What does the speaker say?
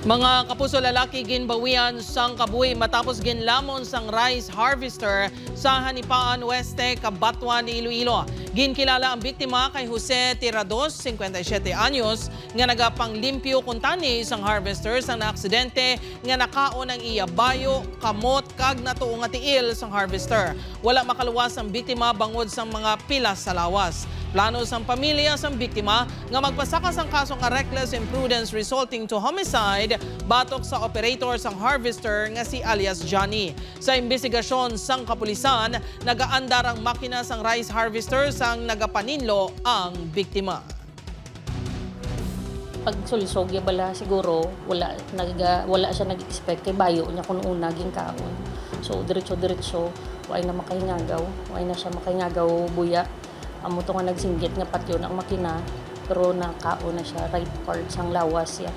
Mga kapuso lalaki ginbawian sang kabuhi matapos ginlamon sang rice harvester sa Hanipaan Oeste, Cabatwa ni Iloilo. Ginkilala ang biktima kay Jose Tirados, 57 anyos, nga nagapanglimpyo kuntani isang harvester sa naaksidente nga nakaon ang iya bayo, kamot kag natuo nga tiil sang harvester. Wala makaluwas ang biktima bangod sa mga pilas sa lawas. Plano sang pamilya sang biktima nga magpasakas ang kaso nga reckless imprudence resulting to homicide batok sa operator sang harvester nga si alias Johnny. Sa investigasyon sang kapulisan, nagaandar ang makina sang rice harvester sang nagapaninlo ang biktima. Pag sulisog ya bala siguro wala siya nag-expect kay bayo niya kuno una ging kaon. So diretso way na makahingagaw, way na siya makahingagaw buya. Amo to nga nagsinggit nga patyon ang makina pero nakaon na siya right part sang lawas ya.